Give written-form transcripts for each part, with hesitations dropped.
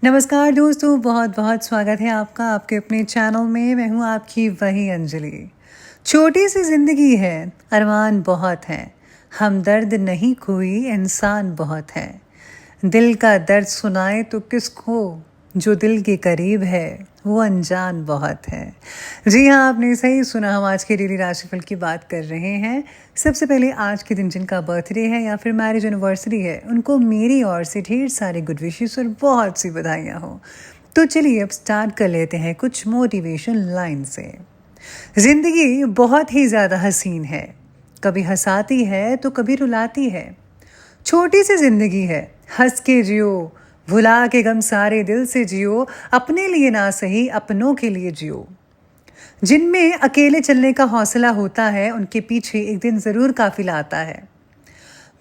नमस्कार दोस्तों, बहुत बहुत स्वागत है आपका आपके अपने चैनल में। मैं हूँ आपकी वही अंजलि। छोटी सी जिंदगी है, अरमान बहुत हैं, हमदर्द नहीं कोई इंसान बहुत है। दिल का दर्द सुनाए तो किसको, जो दिल के करीब है वो अनजान बहुत है। जी हाँ, आपने सही सुना। हम आज के डेली राशिफल की बात कर रहे हैं। सबसे पहले आज के दिन जिनका बर्थडे है या फिर मैरिज एनिवर्सरी है, उनको मेरी ओर से ढेर सारे गुड विशेस और बहुत सी बधाइयाँ हो। तो चलिए अब स्टार्ट कर लेते हैं कुछ मोटिवेशन लाइन से। जिंदगी बहुत ही ज़्यादा हसीन है, कभी हंसाती है तो कभी रुलाती है। छोटी सी जिंदगी है, हंस के जियो, भुला के गम सारे दिल से जियो, अपने लिए ना सही अपनों के लिए जियो। जिनमें अकेले चलने का हौसला होता है, उनके पीछे एक दिन ज़रूर काफिला आता है।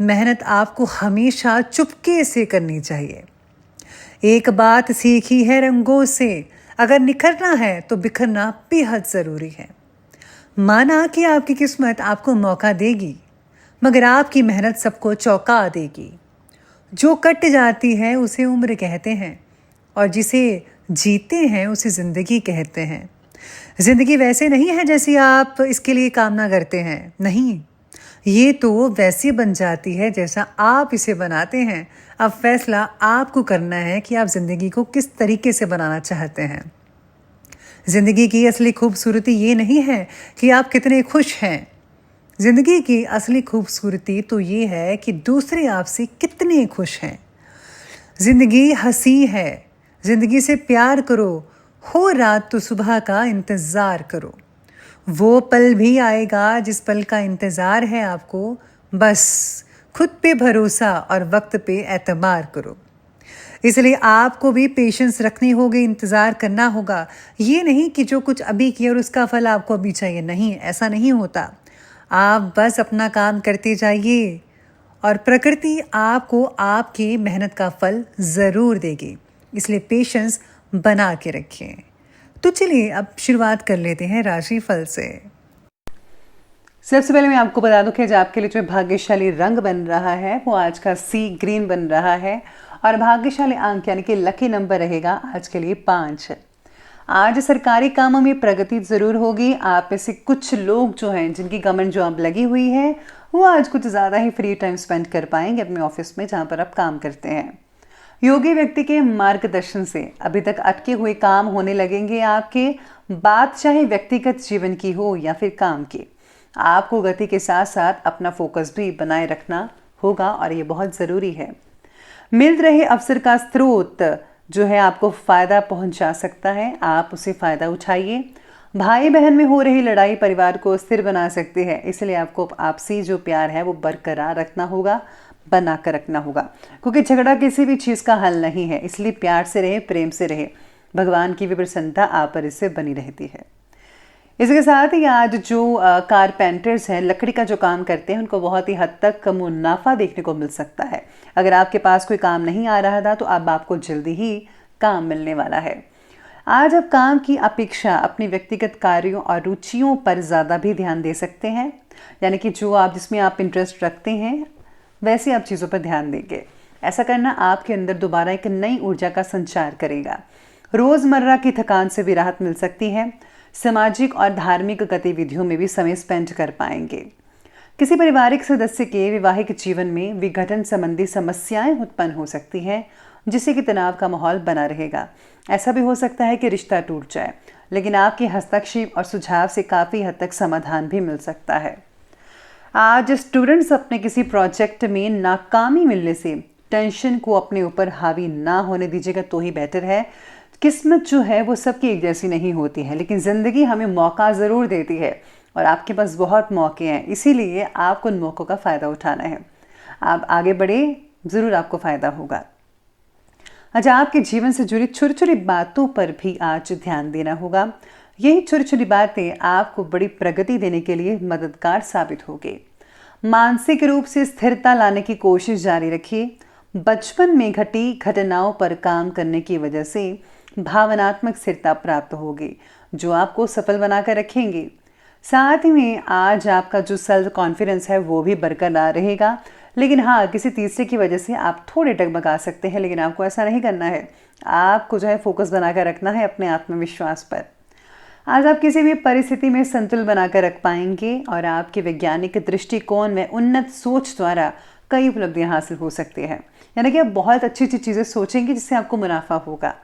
मेहनत आपको हमेशा चुपके से करनी चाहिए। एक बात सीखी है रंगों से, अगर निखरना है तो बिखरना बेहद ज़रूरी है। माना कि आपकी किस्मत आपको मौका देगी, मगर आपकी मेहनत सबको चौंका देगी। जो कट जाती है उसे उम्र कहते हैं, और जिसे जीते हैं उसे ज़िंदगी कहते हैं। ज़िंदगी वैसे नहीं है जैसी आप इसके लिए कामना करते हैं, नहीं, ये तो वैसी बन जाती है जैसा आप इसे बनाते हैं। अब फैसला आपको करना है कि आप ज़िंदगी को किस तरीके से बनाना चाहते हैं। ज़िंदगी की असली खूबसूरती ये नहीं है कि आप कितने खुश हैं। ज़िंदगी की असली खूबसूरती तो ये है कि दूसरे आपसे कितने खुश हैं। ज़िंदगी हंसी है, ज़िंदगी से प्यार करो, हो रात तो सुबह का इंतज़ार करो। वो पल भी आएगा जिस पल का इंतज़ार है आपको। बस खुद पे भरोसा और वक्त पे एतबार करो। इसलिए आपको भी पेशेंस रखनी होगी, इंतज़ार करना होगा। ये नहीं कि जो कुछ अभी किया और उसका फल आपको अभी चाहिए, नहीं, ऐसा नहीं होता। आप बस अपना काम करते जाइए और प्रकृति आपको आपकी मेहनत का फल ज़रूर देगी। इसलिए पेशेंस बना के रखें। तो चलिए अब शुरुआत कर लेते हैं राशिफल से। सबसे पहले मैं आपको बता दूं कि आज आपके लिए जो भाग्यशाली रंग बन रहा है वो आज का सी ग्रीन बन रहा है, और भाग्यशाली अंक यानी कि लकी नंबर रहेगा आज के लिए 5। आज सरकारी कामों में प्रगति जरूर होगी। आप में से कुछ लोग जो हैं जिनकी गवर्नमेंट जॉब लगी हुई है, वो आज कुछ ज़्यादा ही फ्री टाइम स्पेंड कर पाएंगे अपने ऑफिस में जहाँ पर आप काम करते हैं। योगी व्यक्ति के मार्गदर्शन से अभी तक अटके हुए काम होने लगेंगे आपके। बात चाहे व्यक्तिगत जीवन की हो या फिर काम की, आपको गति के साथ साथ अपना फोकस भी बनाए रखना होगा, और ये बहुत ज़रूरी है। मिल रहे अवसर का स्रोत जो है आपको फ़ायदा पहुंचा सकता है, आप उसे फ़ायदा उठाइए। भाई बहन में हो रही लड़ाई परिवार को स्थिर बना सकती है, इसलिए आपको आपसी जो प्यार है वो बरकरार रखना होगा, बना कर रखना होगा, क्योंकि झगड़ा किसी भी चीज़ का हल नहीं है। इसलिए प्यार से रहे, प्रेम से रहे, भगवान की भी प्रसन्नता आप पर इससे बनी रहती है। इसके साथ ही आज जो कारपेंटर्स हैं, लकड़ी का जो काम करते हैं, उनको बहुत ही हद तक मुनाफा देखने को मिल सकता है। अगर आपके पास कोई काम नहीं आ रहा था तो अब आपको जल्दी ही काम मिलने वाला है। आज आप काम की अपेक्षा अपने व्यक्तिगत कार्यों और रुचियों पर ज़्यादा भी ध्यान दे सकते हैं, यानी कि जो आप जिसमें आप इंटरेस्ट रखते हैं वैसे आप चीज़ों पर ध्यान देंगे। ऐसा करना आपके अंदर दोबारा एक नई ऊर्जा का संचार करेगा। रोज़मर्रा की थकान से भी राहत मिल सकती है। सामाजिक और धार्मिक गतिविधियों में भी समय स्पेंड कर पाएंगे। किसी पारिवारिक सदस्य के वैवाहिक जीवन में विघटन संबंधी समस्याएं उत्पन्न हो सकती हैं, जिससे कि तनाव का माहौल बना रहेगा। ऐसा भी हो सकता है कि रिश्ता टूट जाए, लेकिन आपके हस्तक्षेप और सुझाव से काफ़ी हद तक समाधान भी मिल सकता है। आज स्टूडेंट्स अपने किसी प्रोजेक्ट में नाकामी मिलने से टेंशन को अपने ऊपर हावी ना होने दीजिएगा तो ही बेटर है। किस्मत जो है वो सबकी एक जैसी नहीं होती है, लेकिन ज़िंदगी हमें मौका ज़रूर देती है, और आपके पास बहुत मौके हैं, इसीलिए आपको उन मौक़ों का फ़ायदा उठाना है। आप आगे बढ़े, ज़रूर आपको फ़ायदा होगा। आज आपके जीवन से जुड़ी छोटी छोटी बातों पर भी आज ध्यान देना होगा। यही छोटी छोटी बातें आपको बड़ी प्रगति देने के लिए मददगार साबित होगी। मानसिक रूप से स्थिरता लाने की कोशिश जारी रखिए। बचपन में घटी घटनाओं पर काम करने की वजह से भावनात्मक स्थिरता प्राप्त होगी, जो आपको सफल बनाकर रखेंगे। साथ ही में आज आपका जो सेल्फ कॉन्फिडेंस है वो भी बरकरार रहेगा। लेकिन हाँ, किसी तीसरे की वजह से आप थोड़े डगमगा सकते हैं, लेकिन आपको ऐसा नहीं करना है। आपको जो है फोकस बनाकर रखना है अपने आत्मविश्वास पर। आज आप किसी भी परिस्थिति में संतुलन बनाकर रख पाएंगे और आपके वैज्ञानिक दृष्टिकोण में उन्नत सोच द्वारा कई उपलब्धियां हासिल हो सकती हैं। यानी कि आप बहुत अच्छी अच्छी चीज़ें सोचेंगे जिससे आपको मुनाफा होगा।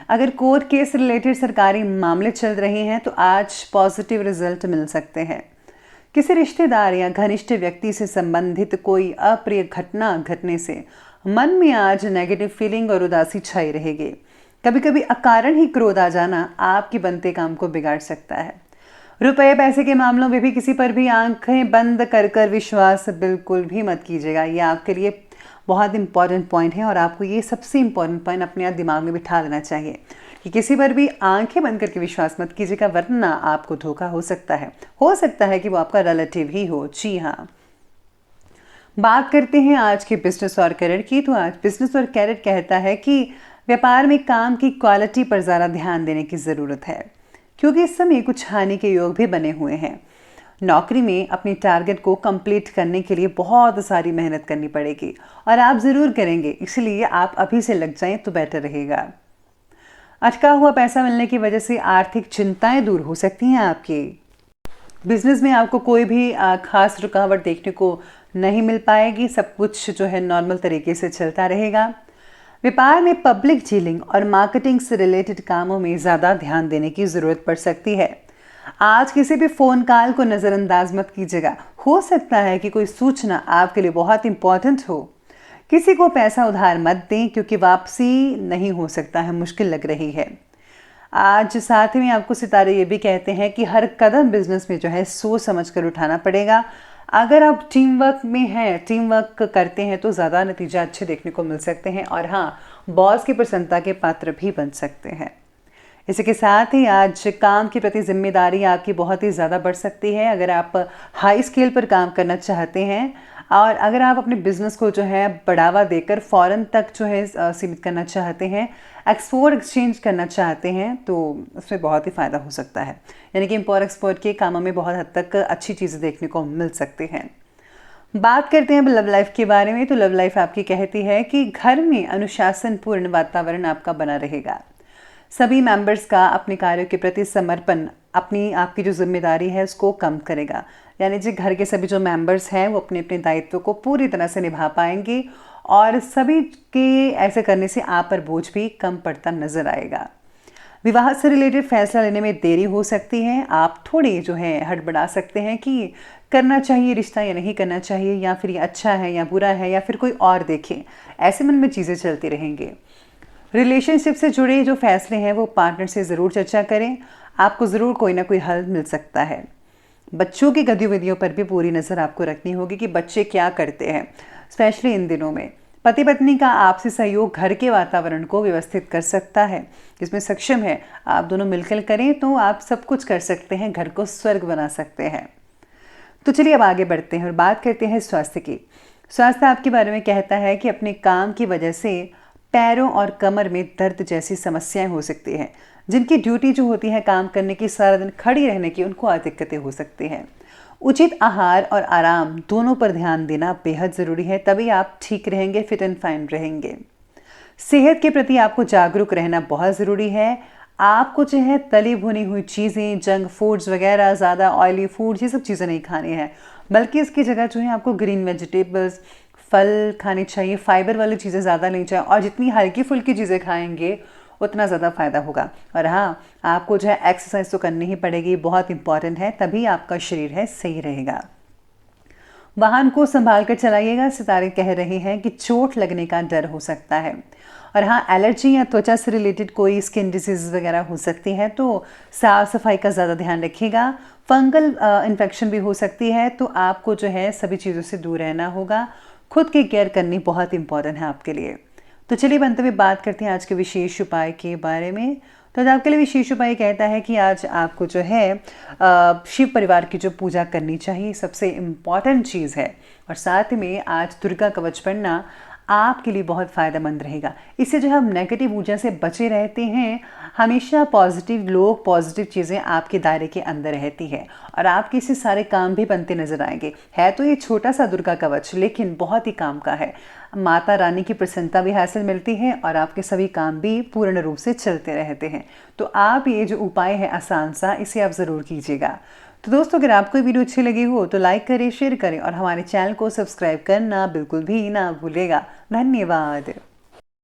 अगर कोर्ट केस रिलेटेड सरकारी मामले चल रहे हैं तो आज पॉजिटिव रिजल्ट मिल सकते हैं। किसी रिश्तेदार या घनिष्ठ व्यक्ति से संबंधित कोई अप्रिय घटना घटने से मन में आज नेगेटिव फीलिंग और उदासी छाई रहेगी। कभी कभी अकारण ही क्रोध आ जाना आपके बनते काम को बिगाड़ सकता है। रुपए पैसे के मामलों में भी किसी पर भी आंखें बंद कर कर विश्वास बिल्कुल भी मत कीजिएगा। ये आपके लिए बहुत इंपॉर्टेंट पॉइंट है और आपको ये सबसे इंपॉर्टेंट पॉइंट अपने दिमाग में बिठा लेना चाहिए कि किसी पर भी आंखें बंद करके विश्वास मत कीजिएगा, वरना आपको धोखा हो सकता है कि वो आपका रिलेटिव ही हो। जी हाँ, बात करते हैं आज के बिजनेस और करियर की। तो आज बिजनेस और करियर कहता है कि व्यापार में काम की क्वालिटी पर ज़्यादा ध्यान देने की ज़रूरत है, क्योंकि इस समय कुछ हानि के योग भी बने हुए हैं। नौकरी में अपनी टारगेट को कंप्लीट करने के लिए बहुत सारी मेहनत करनी पड़ेगी और आप ज़रूर करेंगे, इसलिए आप अभी से लग जाएं तो बेटर रहेगा। अटका हुआ पैसा मिलने की वजह से आर्थिक चिंताएं दूर हो सकती हैं आपकी। बिजनेस में आपको कोई भी खास रुकावट देखने को नहीं मिल पाएगी, सब कुछ जो है नॉर्मल तरीके से चलता रहेगा। व्यापार में पब्लिक डीलिंग और मार्केटिंग से रिलेटेड कामों में ज़्यादा ध्यान देने की ज़रूरत पड़ सकती है। आज किसी भी फ़ोन कॉल को नज़रअंदाज मत कीजिएगा, हो सकता है कि कोई सूचना आपके लिए बहुत इंपॉर्टेंट हो। किसी को पैसा उधार मत दें, क्योंकि वापसी नहीं हो सकता है, मुश्किल लग रही है। आज साथ ही में आपको सितारे ये भी कहते हैं कि हर कदम बिजनेस में जो है सोच समझ कर उठाना पड़ेगा। अगर आप टीम वर्क में हैं, टीम वर्क करते हैं तो ज़्यादा नतीजा अच्छे देखने को मिल सकते हैं और हाँ, बॉस की प्रसन्नता के पात्र भी बन सकते हैं। इसी के साथ ही आज काम के प्रति जिम्मेदारी आपकी बहुत ही ज़्यादा बढ़ सकती है। अगर आप हाई स्केल पर काम करना चाहते हैं और अगर आप अपने बिजनेस को जो है बढ़ावा देकर फॉरेन तक जो है सीमित करना चाहते हैं, एक्सपोर्ट एक्सचेंज करना चाहते हैं, तो उसमें बहुत ही फ़ायदा हो सकता है। यानी कि इम्पोर्ट एक्सपोर्ट के कामों में बहुत हद तक अच्छी चीज़ें देखने को मिल सकते हैं। बात करते हैं लव लाइफ के बारे में। तो लव लाइफ आपकी कहती है कि घर में अनुशासनपूर्ण वातावरण आपका बना रहेगा। सभी मेंबर्स का अपने कार्यों के प्रति समर्पण आपकी जो जिम्मेदारी है उसको कम करेगा। यानी जो घर के सभी जो मेंबर्स हैं वो अपने अपने दायित्व को पूरी तरह से निभा पाएंगे और सभी के ऐसे करने से आप पर बोझ भी कम पड़ता नजर आएगा। विवाह से रिलेटेड फैसला लेने में देरी हो सकती है। आप थोड़ी जो है हड़बड़ा सकते हैं कि करना चाहिए रिश्ता या नहीं करना चाहिए, या फिर ये अच्छा है या बुरा है, या फिर कोई और देखे। ऐसे मन में चीज़ें चलती रहेंगी। रिलेशनशिप से जुड़े जो फैसले हैं वो पार्टनर से ज़रूर चर्चा करें, आपको ज़रूर कोई ना कोई हल मिल सकता है। बच्चों की गतिविधियों पर भी पूरी नज़र आपको रखनी होगी कि बच्चे क्या करते हैं, स्पेशली इन दिनों में। पति पत्नी का आपसी सहयोग घर के वातावरण को व्यवस्थित कर सकता है, जिसमें सक्षम है। आप दोनों मिलकर करें तो आप सब कुछ कर सकते हैं, घर को स्वर्ग बना सकते हैं। तो चलिए अब आगे बढ़ते हैं और बात करते हैं स्वास्थ्य की। स्वास्थ्य आपके बारे में कहता है कि अपने काम की वजह से पैरों और कमर में दर्द जैसी समस्याएं हो सकती हैं। जिनकी ड्यूटी जो होती है काम करने की, सारा दिन खड़ी रहने की, उनको और दिक्कतें हो सकती हैं। उचित आहार और आराम दोनों पर ध्यान देना बेहद ज़रूरी है, तभी आप ठीक रहेंगे, फिट एंड फाइन रहेंगे। सेहत के प्रति आपको जागरूक रहना बहुत ज़रूरी है। आपको जो है तली भुनी हुई चीज़ें, जंक फूड्स वगैरह, ज़्यादा ऑयली फूड्स, ये सब चीज़ें नहीं खानी है, बल्कि इसकी जगह जो है आपको ग्रीन वेजिटेबल्स, फल खाने चाहिए। फाइबर वाली चीज़ें ज़्यादा नहीं चाहिए और जितनी हल्की फुल्की चीज़ें खाएंगे उतना ज़्यादा फ़ायदा होगा। और हाँ, आपको जो है एक्सरसाइज तो करनी ही पड़ेगी, बहुत इंपॉर्टेंट है, तभी आपका शरीर है सही रहेगा। वाहन को संभाल कर चलाइएगा। सितारे कह रहे हैं कि चोट लगने का डर हो सकता है। और हाँ, एलर्जी या त्वचा से रिलेटेड कोई स्किन डिजीज़ वगैरह हो सकती है, तो साफ़ सफाई का ज़्यादा ध्यान रखिएगा। फंगल इन्फेक्शन भी हो सकती है, तो आपको जो है सभी चीज़ों से दूर रहना होगा। खुद की केयर करनी बहुत इंपॉर्टेंट है आपके लिए। तो चलिए बनते हुए बात करते हैं आज के विशेष उपाय के बारे में। तो आज आपके लिए विशेष उपाय कहता है कि आज आपको जो है शिव परिवार की जो पूजा करनी चाहिए, सबसे इम्पॉर्टेंट चीज़ है। और साथ में आज दुर्गा कवच पढ़ना आपके लिए बहुत फ़ायदेमंद रहेगा। इससे जो हम नेगेटिव ऊर्जा से बचे रहते हैं, हमेशा पॉजिटिव लोग, पॉजिटिव चीज़ें आपके दायरे के अंदर रहती है और आपके इससे सारे काम भी बनते नजर आएंगे। है तो ये छोटा सा दुर्गा कवच, लेकिन बहुत ही काम का है। माता रानी की प्रसन्नता भी हासिल मिलती है और आपके सभी काम भी पूर्ण रूप से चलते रहते हैं। तो आप ये जो उपाय है आसान सा, इसे आप ज़रूर कीजिएगा। तो दोस्तों, अगर आपको वीडियो अच्छी लगी हो तो लाइक करें, शेयर करें और हमारे चैनल को सब्सक्राइब करना बिल्कुल भी ना भूलेगा। धन्यवाद।